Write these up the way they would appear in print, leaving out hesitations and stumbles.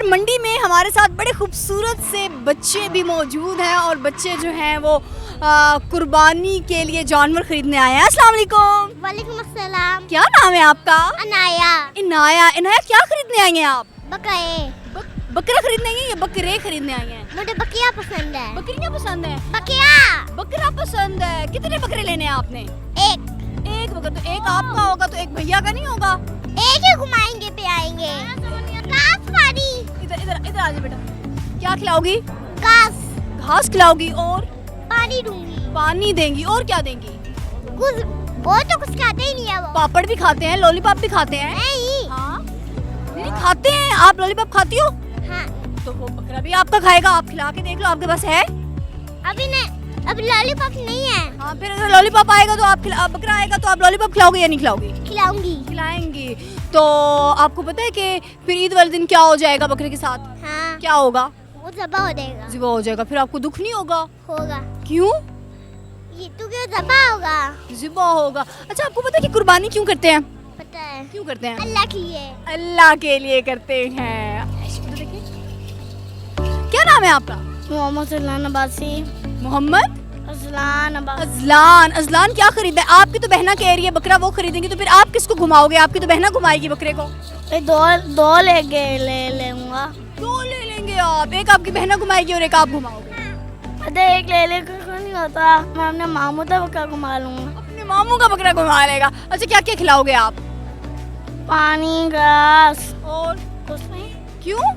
और मंडी में हमारे साथ बड़े खूबसूरत से बच्चे भी मौजूद हैं और बच्चे जो हैं वो कुर्बानी के लिए जानवर खरीदने आए हैं। अस्सलाम वालेकुम। वालेकुम अस्सलाम। क्या नाम है आपका? अनाया। इनाया। इनाया, क्या खरीदने आई हैं आप? बकरे। बकरा खरीदने आई हैं या बकरे खरीदने आई हैं? मुझे बकरियाँ पसंद है। बकरियाँ पसंद है? बकरियाँ। बकरा पसंद है। कितने बकरे लेने हैं आपने? एक बकरा। तो एक आपका होगा तो एक भैया का नहीं होगा? एक ही घुमाएंगे पे आएंगे। घास पानी। इधर इधर इधर आ जाओ बेटा। क्या खिलाओगी? घास खिलाओगी और पानी दूंगी। पानी देंगी और क्या देंगी? कुछ वो तो कुछ खाते ही नहीं है वो। पापड़ भी खाते हैं, लॉलीपॉप भी खाते हैं? नहीं। हाँ नहीं खाते हैं। आप लॉलीपॉप खाती हो? हाँ। तो वो बकरा भी आपका खाएगा। आप खिला के देख लो, आपके पास है? अभी नहीं, अभी लॉलीपॉप नहीं है। हाँ, फिर अगर लॉलीपॉप आएगा तो आप बकरा आएगा तो आप लॉलीपॉप खिलाओगे या नहीं खिलाओगी? खिलाऊंगी। खिलाएंगी। तो आपको पता है कि फिर ईद वाले दिन क्या हो जाएगा बकरे के साथ? हाँ। क्या होगा? वो ज़बा हो जाएगा। ज़िबा हो जाएगा। फिर आपको दुख नहीं होगा? होगा। क्यों? ये तो क्यों ज़बा होगा? ज़िबा होगा। अच्छा, आपको पता है कि कुर्बानी क्यों करते हैं? पता है। क्यों करते हैं? अल्लाह के लिए। अल्लाह के लिए करते हैं। क्या नाम है आपका? मोहम्मद अज़लान अब्बासी। मोहम्मद अज़लान। अज़लान क्या खरीदा है? आपकी तो बहना कह रही है बकरा वो खरीदेंगी, तो फिर आप किसको घुमाओगे? आपकी तो बहना घुमाएगी बकरे को। दो ले लूंगा। दो ले लेंगे आप। एक आपकी बहना घुमाएगी और एक आप घुमाओगे। अरे एक ले नहीं होता। मैं अपने मामू का बकरा घुमा लूंगा। अपने मामू का बकरा घुमा लेगा। अच्छा, क्या क्या खिलाओगे आप? पानी, घास और कुछ नहीं। क्यों?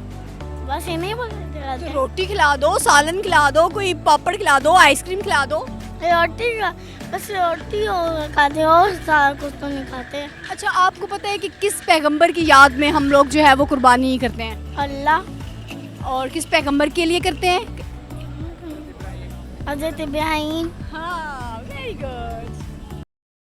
बस ये नहीं बोलते। तो रोटी खिला दो, सालन खिला दो, कोई पापड़ खिला दो, आइसक्रीम खिला दो। रोटी का बस रोटी खाते और सारा कुछ तो नहीं खाते। अच्छा, आपको पता है कि किस पैगंबर की याद में हम लोग जो है वो कुर्बानी करते हैं? अल्लाह। और किस पैगंबर के लिए करते हैं? हज़रत इब्राहीम। हाँ, वेरी गुड।